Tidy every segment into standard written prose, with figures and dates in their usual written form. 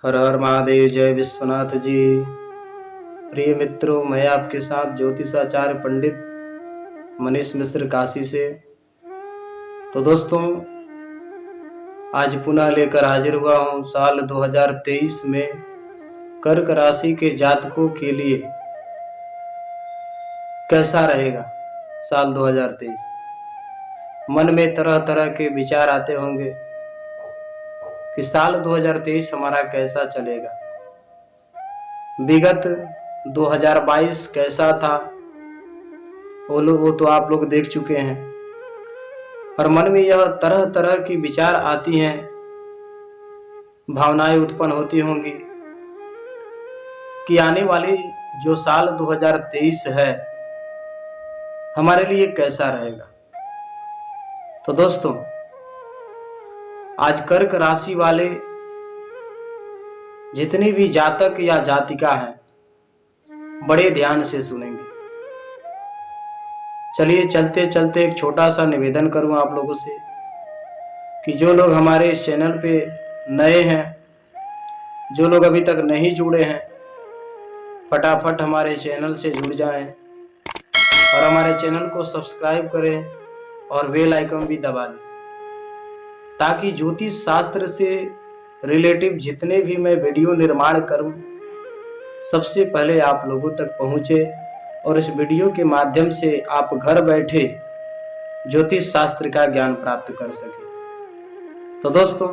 हर हर महादेव। जय विश्वनाथ जी। प्रिय मित्रों, मैं आपके साथ ज्योतिषाचार्य पंडित मनीष मिश्र काशी से। तो दोस्तों, आज पुनः लेकर हाजिर हुआ हूँ साल 2023 में कर्क राशि के जातकों के लिए कैसा रहेगा साल 2023। मन में तरह तरह के विचार आते होंगे कि साल 2023 हमारा कैसा चलेगा। विगत 2022 कैसा था वो तो आप लोग देख चुके हैं। और मन में यह तरह तरह की विचार आती हैं, भावनाएं उत्पन्न होती होंगी कि आने वाली जो साल 2023 है हमारे लिए कैसा रहेगा। तो दोस्तों, आज कर्क राशि वाले जितने भी जातक या जातिका हैं बड़े ध्यान से सुनेंगे। चलिए चलते चलते एक छोटा सा निवेदन करूं आप लोगों से कि जो लोग हमारे इस चैनल पे नए हैं, जो लोग अभी तक नहीं जुड़े हैं, फटाफट हमारे चैनल से जुड़ जाएं और हमारे चैनल को सब्सक्राइब करें और बेल आइकन भी दबा दें, ताकि ज्योतिष शास्त्र से रिलेटिव जितने भी मैं वीडियो निर्माण करूं सबसे पहले आप लोगों तक पहुंचे और इस वीडियो के माध्यम से आप घर बैठे ज्योतिष शास्त्र का ज्ञान प्राप्त कर सके। तो दोस्तों,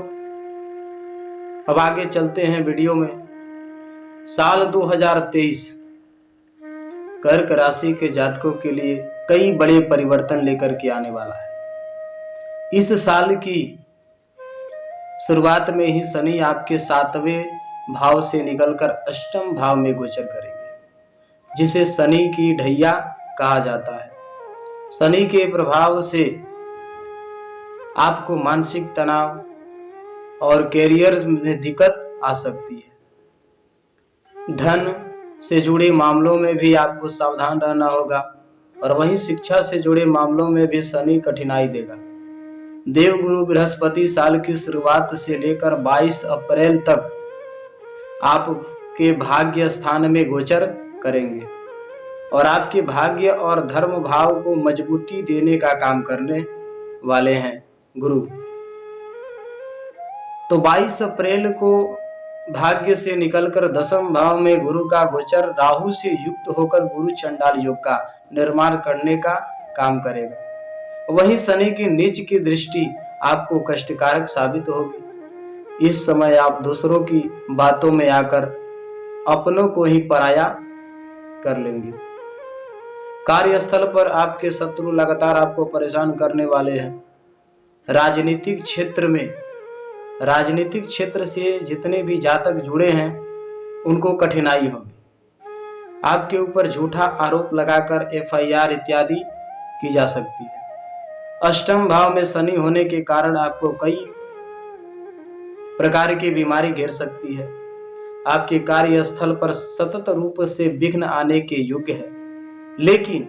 अब आगे चलते हैं वीडियो में। साल 2023 कर्क राशि के जातकों के लिए कई बड़े परिवर्तन लेकर के आने वाला है। इस साल की शुरुआत में ही शनि आपके 7वें भाव से निकलकर अष्टम भाव में गोचर करेंगे, जिसे शनि की ढैया कहा जाता है। शनि के प्रभाव से आपको मानसिक तनाव और कैरियर में दिक्कत आ सकती है। धन से जुड़े मामलों में भी आपको सावधान रहना होगा और वहीं शिक्षा से जुड़े मामलों में भी शनि कठिनाई देगा। देवगुरु बृहस्पति साल की शुरुआत से लेकर 22 अप्रैल तक आपके भाग्य स्थान में गोचर करेंगे और आपके भाग्य और धर्म भाव को मजबूती देने का काम करने वाले हैं गुरु। तो 22 अप्रैल को भाग्य से निकलकर दसम भाव में गुरु का गोचर राहु से युक्त होकर गुरु चंडाल योग का निर्माण करने का काम करेगा। वहीं शनि की नीच की दृष्टि आपको कष्टकारक साबित होगी। इस समय आप दूसरों की बातों में आकर अपनों को ही पराया कर लेंगे। कार्यस्थल पर आपके शत्रु लगातार आपको परेशान करने वाले हैं। राजनीतिक क्षेत्र से जितने भी जातक जुड़े हैं उनको कठिनाई होगी। आपके ऊपर झूठा आरोप लगाकर FIR इत्यादि की जा सकती है। अष्टम भाव में शनि होने के कारण आपको कई प्रकार की बीमारी घेर सकती है। आपके कार्यस्थल पर सतत रूप से विघ्न आने के योग्य है, लेकिन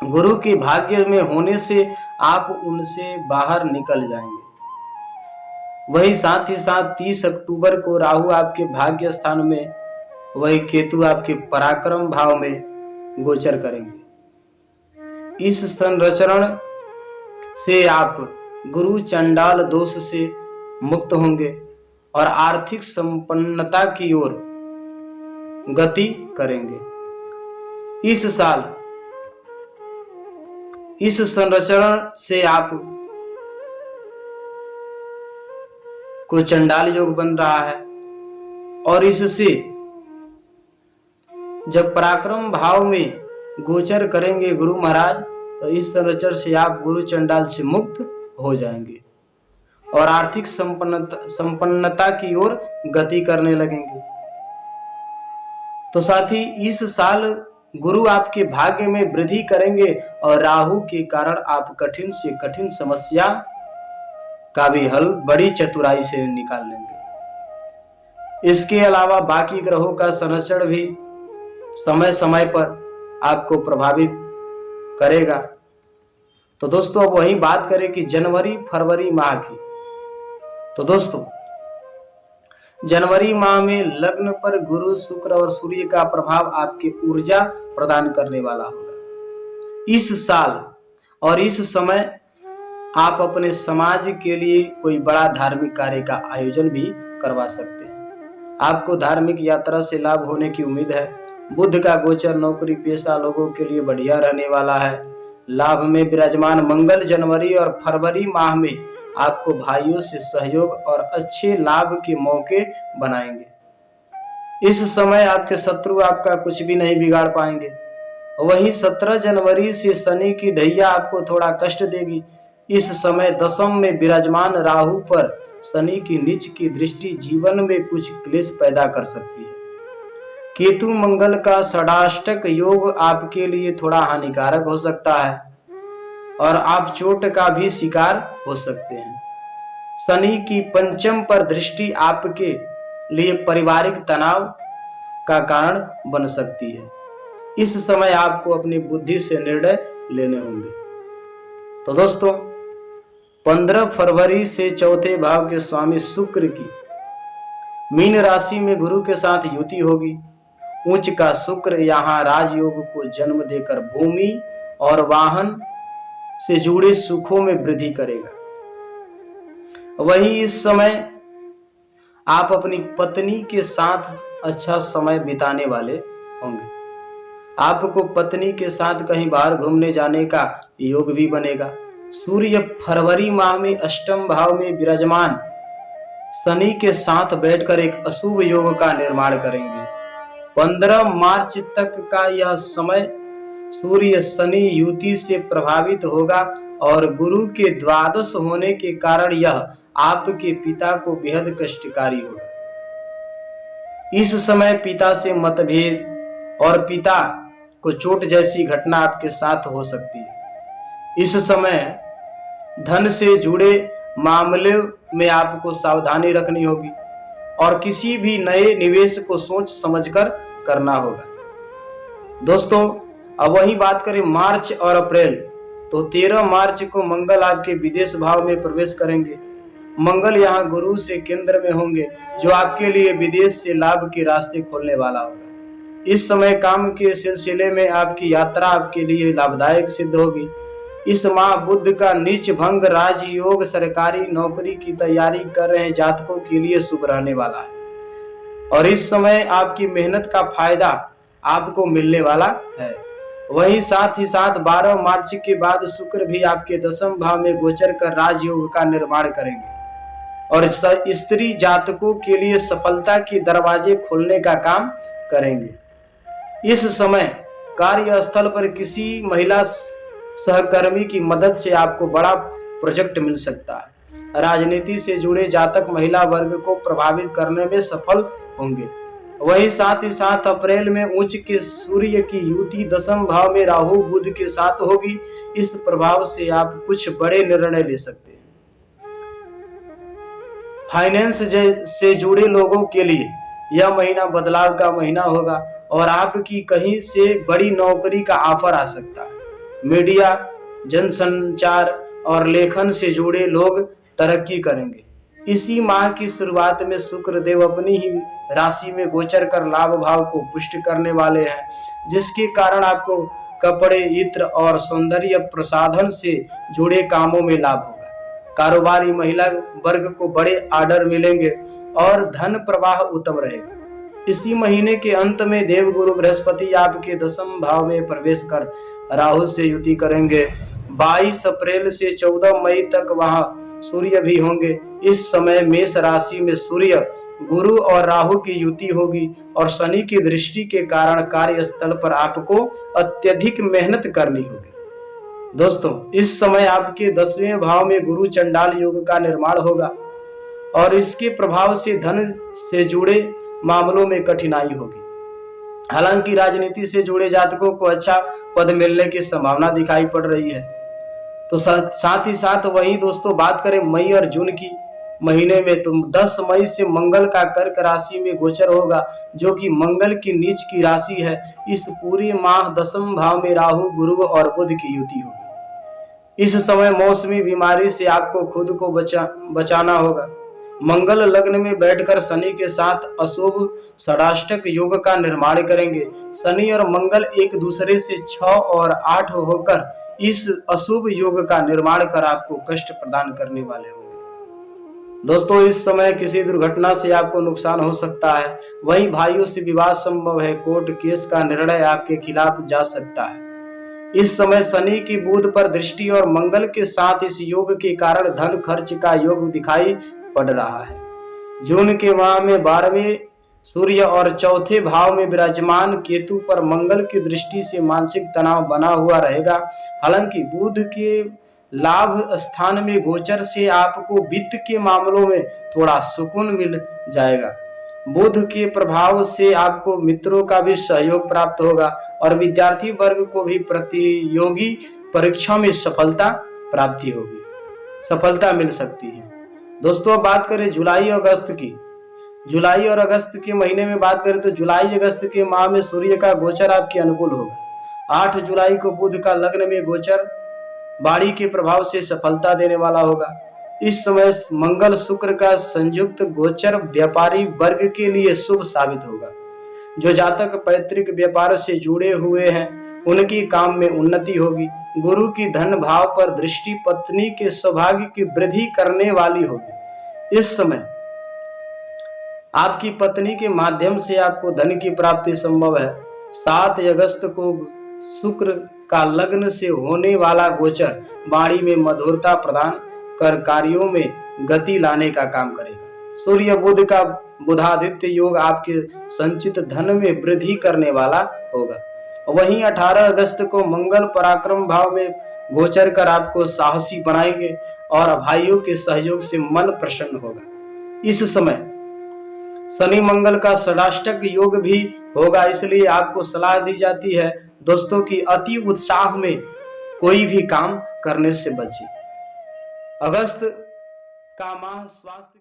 गुरु के भाग्य में होने से आप उनसे बाहर निकल जाएंगे। वही साथ ही साथ 30 अक्टूबर को राहु आपके भाग्य स्थान में, वही केतु आपके पराक्रम भाव में गोचर करेंगे। इस संरचरण से आप गुरु चंडाल दोष से मुक्त होंगे और आर्थिक संपन्नता की ओर गति करेंगे। इस साल इस संरचरण से आप को चंडाल योग बन रहा है और इससे जब पराक्रम भाव में गोचर करेंगे गुरु महाराज, तो इस संरचरण से आप गुरु चंडाल से मुक्त हो जाएंगे और आर्थिक संपन्नता की ओर गति करने लगेंगे। तो साथ ही इस साल गुरु आपके भाग्य में वृद्धि करेंगे और राहु के कारण आप कठिन से कठिन समस्या का भी हल बड़ी चतुराई से निकाल लेंगे। इसके अलावा बाकी ग्रहों का संरक्षण भी समय समय पर आपको प्रभावित करेगा। तो दोस्तों, अब वही बात करें कि जनवरी फरवरी माह की। तो दोस्तों, जनवरी माह में लग्न पर गुरु, शुक्र और सूर्य का प्रभाव आपकी ऊर्जा प्रदान करने वाला होगा। इस साल और इस समय आप अपने समाज के लिए कोई बड़ा धार्मिक कार्य का आयोजन भी करवा सकते हैं। आपको धार्मिक यात्रा से लाभ होने की उम्मीद है। बुध का गोचर नौकरी पेशा लोगों के लिए बढ़िया रहने वाला है। लाभ में विराजमान मंगल जनवरी और फरवरी माह में आपको भाइयों से सहयोग और अच्छे लाभ के मौके बनाएंगे। इस समय आपके शत्रु आपका कुछ भी नहीं बिगाड़ पाएंगे। वहीं 17 जनवरी से शनि की ढैया आपको थोड़ा कष्ट देगी। इस समय दशम में विराजमान राहु पर शनि की नीच की दृष्टि जीवन में कुछ क्लेश पैदा कर सकती है। केतु मंगल का षडाष्टक योग आपके लिए थोड़ा हानिकारक हो सकता है और आप चोट का भी शिकार हो सकते हैं। शनि की पंचम पर दृष्टि आपके लिए पारिवारिक तनाव का कारण बन सकती है। इस समय आपको अपनी बुद्धि से निर्णय लेने होंगे। तो दोस्तों, 15 फरवरी से चौथे भाव के स्वामी शुक्र की मीन राशि में गुरु के साथ युति होगी। उच्च का शुक्र यहाँ राजयोग को जन्म देकर भूमि और वाहन से जुड़े सुखों में वृद्धि करेगा। वहीं इस समय आप अपनी पत्नी के साथ अच्छा समय बिताने वाले होंगे। आपको पत्नी के साथ कहीं बाहर घूमने जाने का योग भी बनेगा। सूर्य फरवरी माह में अष्टम भाव में विराजमान शनि के साथ बैठकर एक अशुभ योग का निर्माण करेंगे। 15 मार्च तक का यह समय सूर्य शनि युति से प्रभावित होगा और गुरु के द्वादश होने के कारण यह आपके पिता को बेहद कष्टकारी होगा। इस समय पिता से मतभेद और पिता को चोट जैसी घटना आपके साथ हो सकती है। इस समय धन से जुड़े मामले में आपको सावधानी रखनी होगी और किसी भी नए निवेश को सोच समझकर करना होगा। दोस्तों, अब वही बात करें मार्च और अप्रैल, तो 13 मार्च को मंगल आपके विदेश भाव में प्रवेश करेंगे। मंगल यहाँ गुरु से केंद्र में होंगे, जो आपके लिए विदेश से लाभ के रास्ते खोलने वाला होगा। इस समय काम के सिलसिले में आपकी यात्रा आपके लिए लाभदायक सिद्ध होगी। इस माह बुध का नीच भंग राजयोग सरकारी नौकरी की तैयारी कर रहे जातकों के लिए शुभ रहने वाला है और इस समय आपकी मेहनत का फायदा आपको मिलने वाला है। वहीं साथ ही साथ 12 मार्च के बाद शुक्र भी आपके दशम भाव में गोचर कर राजयोग का निर्माण करेंगे और स्त्री जातकों के लिए सफलता के दरवाजे खोलने का काम करेंगे। इस समय कार्यस्थल पर किसी महिला सहकर्मी की मदद से आपको बड़ा प्रोजेक्ट मिल सकता है। राजनीति से जुड़े जातक महिला वर्ग को प्रभावित करने में सफल होंगे। वहीं साथ ही साथ अप्रैल में उच्च के सूर्य की युति दशम भाव में राहु बुध के साथ होगी। इस प्रभाव से आप कुछ बड़े निर्णय ले सकते हैं। फाइनेंस से जुड़े लोगों के लिए यह महीना बदलाव का महीना होगा और आपकी कहीं से बड़ी नौकरी का ऑफर आ सकता है। मीडिया, जनसंचार और लेखन से जुड़े लोग तरक्की करेंगे। इसी माह की शुरुआत में शुक्र देव अपनी ही राशि में गोचर कर लाभ भाव को पुष्ट करने वाले हैं, जिसके कारण आपको कपड़े, इत्र और सौंदर्य प्रसाधन से जुड़े कामों में लाभ होगा। कारोबारी महिला वर्ग को बड़े ऑर्डर मिलेंगे और धन प्रवाह उत्तम रहेगा। इसी महीने के अंत में देवगुरु बृहस्पति आपके दशम भाव में प्रवेश कर राहु से युति करेंगे। 22 अप्रैल से 14 मई तक वहां सूर्य भी होंगे। इस समय मेष राशि में सूर्य, गुरु और राहु की युति होगी और शनि की दृष्टि के कारण कार्यस्थल पर आपको अत्यधिक मेहनत करनी होगी। दोस्तों, इस समय आपके 10वें भाव में गुरु चंडाल योग का निर्माण होगा और इसके प्रभाव से धन से जुड़े मामलों में कठिनाई होगी। हालांकि राजनीति से जुड़े जातकों को अच्छा पद मिलने की संभावना दिखाई पड़ रही है। तो साथ ही साथ वही दोस्तों बात करें मई और जून की महीने में, तो 10 मई से मंगल का कर्क राशि में गोचर होगा, जो कि मंगल की नीच की राशि है। इस पूरे माह दशम भाव में राहु, गुरु और बुध की युति होगी। इस समय मौसमी बीमारी से आपको खुद को बचाना होगा। मंगल लग्न में बैठकर शनि के साथ अशुभ षडाष्टक योग का निर्माण करेंगे। शनि और मंगल एक दूसरे से 6 और 8 होकर इस अशुभ योग का निर्माण कर आपको कष्ट प्रदान करने वाले होंगे। दोस्तों, इस समय किसी दुर्घटना से आपको नुकसान हो सकता है। वहीं भाइयों से विवाद संभव है। कोर्ट केस का निर्णय आपके खिलाफ जा सकता है। इस समय शनि की बुध पर दृष्टि और मंगल के साथ इस योग के कारण धन खर्च का योग दिखाई पड़ रहा है। जून के माह में 12वें सूर्य और चौथे भाव में विराजमान केतु पर मंगल की दृष्टि से मानसिक तनाव बना हुआ रहेगा। हालांकि बुध के लाभ स्थान में गोचर से आपको वित्त के मामलों में थोड़ा सुकून मिल जाएगा। बुध के प्रभाव से आपको मित्रों का भी सहयोग प्राप्त होगा और विद्यार्थी वर्ग को भी प्रतियोगी परीक्षा में सफलता प्राप्ति होगी, सफलता मिल सकती है। दोस्तों, अब बात करें जुलाई अगस्त की। जुलाई और अगस्त के महीने में बात करें तो जुलाई अगस्त के माह में सूर्य का गोचर आपके अनुकूल होगा। 8 जुलाई को बुध का लग्न में गोचर बाड़ी के प्रभाव से सफलता देने वाला होगा। इस समय मंगल शुक्र का संयुक्त गोचर व्यापारी वर्ग के लिए शुभ साबित होगा। जो जातक पैतृक व्यापार से जुड़े हुए हैं उनकी काम में उन्नति होगी। गुरु की धन भाव पर दृष्टि पत्नी के सौभाग्य की वृद्धि करने वाली होगी। इस समय आपकी पत्नी के माध्यम से आपको धन की प्राप्ति संभव है। 7 अगस्त को शुक्र का लग्न से होने वाला गोचर वाणी में मधुरता प्रदान कर कार्यों में गति लाने का काम करेगा। सूर्य बुध का बुधादित्य योग आपके संचित धन में वृद्धि करने वाला होगा। वहीं 18 अगस्त को मंगल पराक्रम भाव में गोचर कर आपको साहसी बनाएंगे और भाइयों के सहयोग से मन प्रसन्न होगा। इस समय शनि मंगल का षडाष्टक योग भी होगा, इसलिए आपको सलाह दी जाती है दोस्तों की अति उत्साह में कोई भी काम करने से बचिए। अगस्त का माह स्वास्थ्य